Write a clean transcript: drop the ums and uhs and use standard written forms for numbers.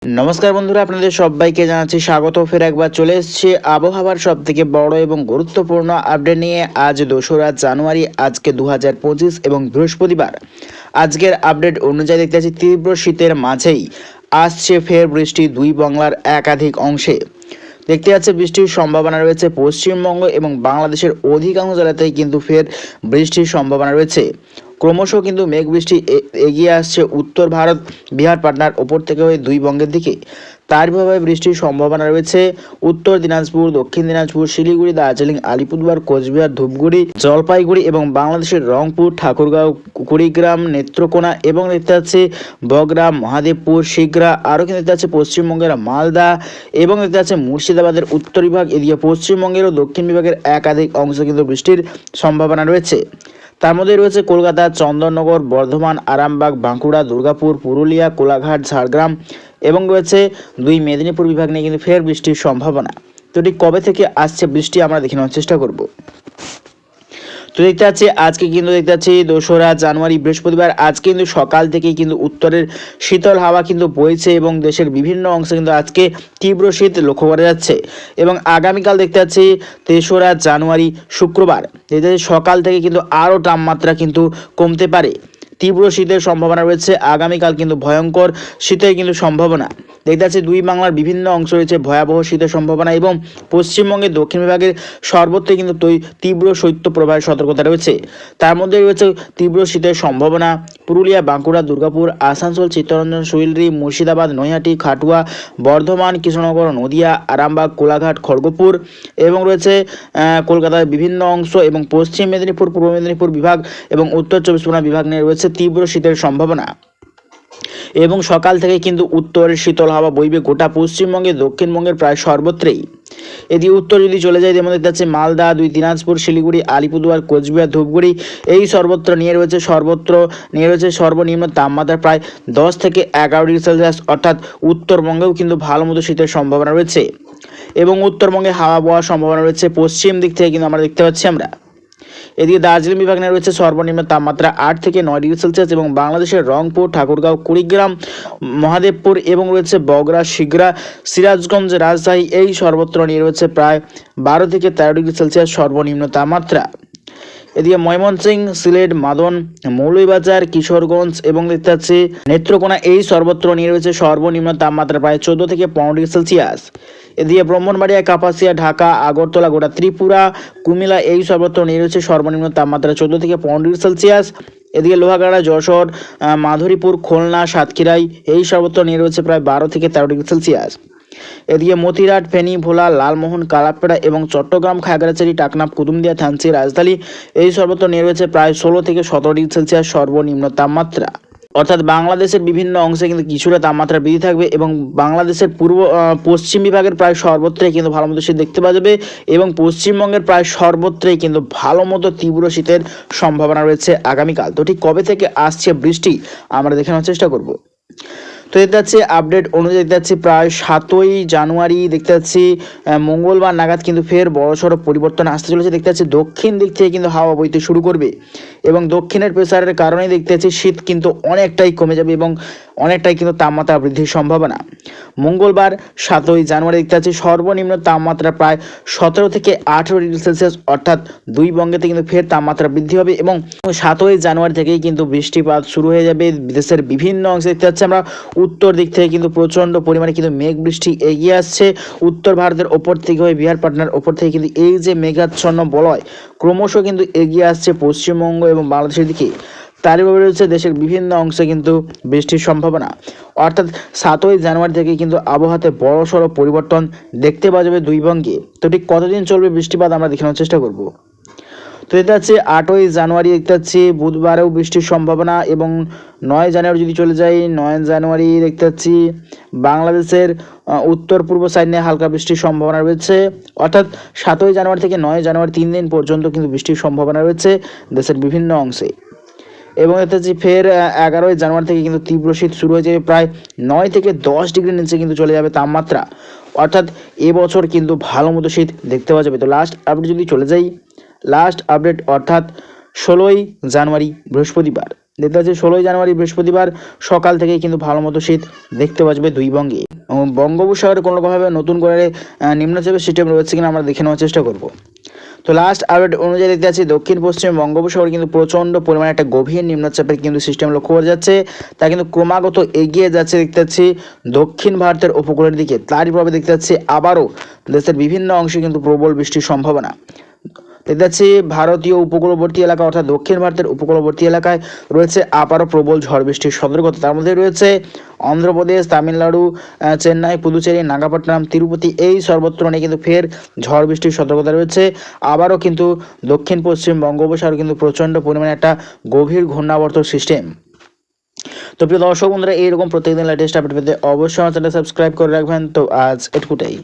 নমস্কার বন্ধুরা, আপনাদের সবাইকে জানাচ্ছি স্বাগত। ফের একবার চলে এসেছি আবহাওয়ার সব থেকে বড় এবং গুরুত্বপূর্ণ আপডেট নিয়ে। আজ 2রা জানুয়ারি, আজকে 2025 এবং বৃহস্পতিবার। আজকের আপডেট অনুযায়ী দেখতে পাচ্ছি তীব্র শীতের মাঝেই আসছে ফের বৃষ্টি দুই বাংলার একাধিক অংশে। দেখতে যাচ্ছে বৃষ্টির সম্ভাবনা রয়েছে পশ্চিমবঙ্গ এবং বাংলাদেশের অধিকাংশ জেলাতেই কিন্তু ফের বৃষ্টির সম্ভাবনা রয়েছে। ক্রমশ কিন্তু মেঘ বৃষ্টি এগিয়ে আসছে উত্তর ভারত, বিহার পাটনার ওপর থেকে হয়ে দুই বঙ্গের দিকে। তার প্রভাবে বৃষ্টির সম্ভাবনা রয়েছে উত্তর দিনাজপুর, দক্ষিণ দিনাজপুর, শিলিগুড়ি, দার্জিলিং, আলিপুরদুয়ার, কোচবিহার, ধূপগুড়ি, জলপাইগুড়ি এবং বাংলাদেশের রংপুর, ঠাকুরগাঁও, কুড়িগ্রাম, নেত্রকোনা এবং দেখতে পাচ্ছি বগরাম, মহাদেবপুর, শিগরা, আরও কিন্তু দেখতে পাচ্ছি পশ্চিমবঙ্গের মালদা এবং দেখতে পাচ্ছি মুর্শিদাবাদের উত্তর বিভাগ, এদিকে পশ্চিমবঙ্গের ও দক্ষিণ বিভাগের একাধিক অংশে কিন্তু বৃষ্টির সম্ভাবনা রয়েছে। তার মধ্যে রয়েছে কলকাতা, চন্দননগর, বর্ধমান, আরামবাগ, বাঁকুড়া, দুর্গাপুর, পুরুলিয়া, কোলাঘাট, ঝাড়গ্রাম এবং রয়েছে দুই মেদিনীপুর বিভাগ নিয়ে কিন্তু ফের বৃষ্টির সম্ভাবনা। তো ঠিক কবে থেকে আসছে বৃষ্টি আমরা দেখে নেওয়ার চেষ্টা করব। তো দেখতে পাচ্ছি আজকে কিন্তু দেখতে পাচ্ছি 2রা জানুয়ারি বৃহস্পতিবার। আজকে কিন্তু সকাল থেকেই কিন্তু উত্তরের শীতল হাওয়া কিন্তু বইছে এবং দেশের বিভিন্ন অংশে কিন্তু আজকে তীব্র শীত লক্ষ্য করা যাচ্ছে। এবং আগামীকাল দেখতে পাচ্ছি 3রা জানুয়ারি শুক্রবার, দেখতে পাচ্ছি সকাল থেকে কিন্তু আরও তাপমাত্রা কিন্তু কমতে পারে। তীব্র শীতের সম্ভাবনা রয়েছে আগামীকাল, কিন্তু ভয়ঙ্কর শীতের কিন্তু সম্ভাবনা। দেখতে পাচ্ছি দুই বাংলার বিভিন্ন অংশ রয়েছে ভয়াবহ শীতের সম্ভাবনা এবং পশ্চিমবঙ্গের দক্ষিণ বিভাগের সর্বত্রই কিন্তু তীব্র শৈত্যপ্রবাহের সতর্কতা রয়েছে। তার মধ্যে রয়েছে তীব্র শীতের সম্ভাবনা পুরুলিয়া, বাঁকুড়া, দুর্গাপুর, আসানসোল, চিত্তরঞ্জন, শৈলরি, মুর্শিদাবাদ, নৈহাটি, খাটুয়া, বর্ধমান, কৃষ্ণনগর, নদিয়া, আরামবাগ, কোলাঘাট, খড়গপুর এবং রয়েছে কলকাতার বিভিন্ন অংশ এবং পশ্চিম মেদিনীপুর, পূর্ব মেদিনীপুর বিভাগ এবং উত্তর 24 পরগনা বিভাগ নিয়ে রয়েছে তীব্র শীতের সম্ভাবনা। এবং সকাল থেকে কিন্তু উত্তরের শীতল হাওয়া বইবে গোটা পশ্চিমবঙ্গে, দক্ষিণবঙ্গের প্রায় সর্বত্রই। এদিকে উত্তর যদি চলে যায়, যেমন দেখতে পাচ্ছি মালদা, দুই দিনাজপুর, শিলিগুড়ি, আলিপুরদুয়ার, কোচবিহার, ধূপগুড়ি এই সর্বত্র নিয়ে রয়েছে সর্বনিম্ন তাপমাত্রা প্রায় 10 থেকে 11 ডিগ্রি সেলসিয়াস, অর্থাৎ উত্তরবঙ্গেও কিন্তু ভালো মতো শীতের সম্ভাবনা রয়েছে। এবং উত্তরবঙ্গে হাওয়া বওয়ার সম্ভাবনা রয়েছে পশ্চিম দিক থেকে কিন্তু আমরা দেখতে পাচ্ছি আমরা। এদিকে দার্জিলিং বিভাগ নিয়ে রয়েছে সর্বনিম্ন তাপমাত্রা 8 থেকে 9 ডিগ্রি সেলসিয়াস এবং বাংলাদেশের রংপুর, ঠাকুরগাঁও, কুড়িগ্রাম, মহাদেবপুর এবং রয়েছে বগরা, শিগরা, সিরাজগঞ্জ, রাজশাহী এই সর্বত্র নিয়ে রয়েছে প্রায় 12 থেকে 13 ডিগ্রি সেলসিয়াস সর্বনিম্ন তাপমাত্রা। এদিকে ময়মনসিংহ, সিলেট, মাদন, মৌলভীবাজার, কিশোরগঞ্জ এবং দেখতে পাচ্ছি নেত্রকোনা এই সর্বত্র নিয়ে রয়েছে সর্বনিম্ন তাপমাত্রা প্রায় 14 থেকে 15 ডিগ্রি সেলসিয়াস। এদিকে ব্রাহ্মণবাড়িয়া, কাপাসিয়া, ঢাকা, আগরতলা, গোটা ত্রিপুরা, কুমিল্লা এই সর্বত্র নিয়ে রয়েছে সর্বনিম্ন তাপমাত্রা 14 থেকে 15 ডিগ্রি সেলসিয়াস। এদিকে লোহাগাড়া, যশোর, মাধুরীপুর, খুলনা, সাতক্ষীরাই এই সর্বত্র নিয়ে রয়েছে প্রায় 12 থেকে 13 ডিগ্রি সেলসিয়াস। এদিকে মতিরাট, ফেনী, ভোলা, লালমোহন, কালাপেড়া এবং চট্টগ্রাম, খাগড়াছড়ি, টাকনাফ, কুতুবদিয়া, থানচি, রাজধানী এই সর্বত্র নিয়ে রয়েছে প্রায় 16 থেকে 17 ডিগ্রি সেলসিয়াস সর্বনিম্ন তাপমাত্রা। অর্থাৎ বাংলাদেশের বিভিন্ন অংশে কিন্তু কিছুটা তাপমাত্রা বৃদ্ধি থাকবে এবং বাংলাদেশের পশ্চিম বিভাগের প্রায় সর্বত্রই কিন্তু ভালো মতো শীত দেখতে পাওয়া যাবে এবং পশ্চিমবঙ্গের প্রায় সর্বত্রই কিন্তু ভালো মতো তীব্র শীতের সম্ভাবনা রয়েছে আগামীকাল। তো ঠিক কবে থেকে আসছে বৃষ্টি আমরা দেখে নেওয়ার চেষ্টা করব। তো দেখতে পাচ্ছি আপডেট অনুযায়ী দেখতে পাচ্ছি প্রায় 7ই জানুয়ারি দেখতে পাচ্ছি মঙ্গলবার নাগাদ কিন্তু ফের বড়সড় পরিবর্তন আসতে চলেছে। দেখতে পাচ্ছি দক্ষিণ দিক থেকে কিন্তু হাওয়া বইতে শুরু করবে এবং দক্ষিণের প্রেসারের কারণেই দেখতে পাচ্ছি শীত কিন্তু অনেকটাই কমে যাবে এবং অনেকটাই কিন্তু তাপমাত্রা বৃদ্ধির সম্ভাবনা। মঙ্গলবার 7ই জানুয়ারি দেখতে পাচ্ছি সর্বনিম্ন তাপমাত্রা প্রায় 17 থেকে 18 ডিগ্রি সেলসিয়াস, অর্থাৎ দুই বঙ্গেতে কিন্তু ফের তাপমাত্রা বৃদ্ধি হবে এবং 7ই জানুয়ারি থেকেই কিন্তু বৃষ্টিপাত শুরু হয়ে যাবে দেশের বিভিন্ন অংশে। দেখতে পাচ্ছি আমরা উত্তর দিক থেকে কিন্তু প্রচণ্ড পরিমাণে কিন্তু মেঘ বৃষ্টি এগিয়ে আসছে উত্তর ভারতের ওপর থেকে হয়ে বিহার পাটনার ওপর থেকে কিন্তু এই যে মেঘাচ্ছন্ন বলয় ক্রমশ কিন্তু এগিয়ে আসছে পশ্চিমবঙ্গ এবং বাংলাদেশের দিকে। তারই ভাবে রয়েছে দেশের বিভিন্ন অংশে কিন্তু বৃষ্টির সম্ভাবনা, অর্থাৎ 7ই জানুয়ারি থেকে কিন্তু আবহাওয়াতে বড়সড় পরিবর্তন দেখতে পাওয়া যাবে দুই বঙ্গে। তো ঠিক কতদিন চলবে বৃষ্টিপাত আমরা দেখানোর চেষ্টা করব। তো দেখতে পাচ্ছি 8ই জানুয়ারি দেখতে পাচ্ছি বুধবারেও বৃষ্টির সম্ভাবনা এবং 9 জানুয়ারি যদি চলে যাই, 9 জানুয়ারি দেখতে পাচ্ছি বাংলাদেশের উত্তর পূর্ব সাইড নিয়ে হালকা বৃষ্টির সম্ভাবনা রয়েছে। অর্থাৎ 7ই জানুয়ারি থেকে 9 জানুয়ারি 3 দিন পর্যন্ত কিন্তু বৃষ্টির সম্ভাবনা রয়েছে দেশের বিভিন্ন অংশে। এবং দেখতে পাচ্ছি ফের 11ই জানুয়ারি থেকে কিন্তু তীব্র শীত শুরু হয়ে যাবে, প্রায় 9 থেকে 10 ডিগ্রির নিচে কিন্তু চলে যাবে তাপমাত্রা, অর্থাৎ এবছর কিন্তু ভালো মতো শীত দেখতে পাওয়া যাবে। তো লাস্ট আপডেট যদি চলে যাই, লাস্ট আপডেট অর্থাৎ 16ই জানুয়ারি বৃহস্পতিবার। দেখতে পাচ্ছি 16ই জানুয়ারি বৃহস্পতিবার সকাল থেকেই কিন্তু ভালো মতো শীত দেখতে পাচ্ছি দুই বঙ্গে। এবং বঙ্গোপসাগরে কোনো রকমভাবে নতুন করে নিম্নচাপের সিস্টেম রয়েছে কিনা আমরা দেখে নেওয়ার চেষ্টা করব। তো লাস্ট আপডেট অনুযায়ী দেখতে পাচ্ছি দক্ষিণ পশ্চিম বঙ্গোপসাগরে কিন্তু প্রচণ্ড পরিমাণে একটা গভীর নিম্নচাপের কিন্তু সিস্টেম লক্ষ্য করা যাচ্ছে। তা কিন্তু ক্রমাগত এগিয়ে যাচ্ছে দেখতে পাচ্ছি দক্ষিণ ভারতের উপকূলের দিকে। তারই প্রভাবে দেখতে পাচ্ছি আবারও দেশের বিভিন্ন অংশে কিন্তু প্রবল বৃষ্টির সম্ভাবনা। দেখতে পাচ্ছি ভারতীয় উপকূলবর্তী এলাকা অর্থাৎ দক্ষিণ ভারতের উপকূলবর্তী এলাকায় রয়েছে আবারও প্রবল ঝড় বৃষ্টির সতর্কতা। তার মধ্যে রয়েছে অন্ধ্রপ্রদেশ, তামিলনাড়ু, চেন্নাই, পুদুচেরি, নাগাপট্টনম, তিরুপতি, এই সর্বত্র নিয়ে কিন্তু ফের ঝড় বৃষ্টির সতর্কতা রয়েছে। আবারও কিন্তু দক্ষিণ পশ্চিম বঙ্গোপসাগরে কিন্তু প্রচণ্ড পরিমাণে একটা গভীর ঘূর্ণাবর্ত সিস্টেম। তো প্রিয় দর্শক বন্ধুরা, এইরকম প্রত্যেকদিন লেটেস্ট আপডেট পেতে অবশ্যই আমার চ্যানেল সাবস্ক্রাইব করে রাখবেন। তো আজ এটুকুটাই।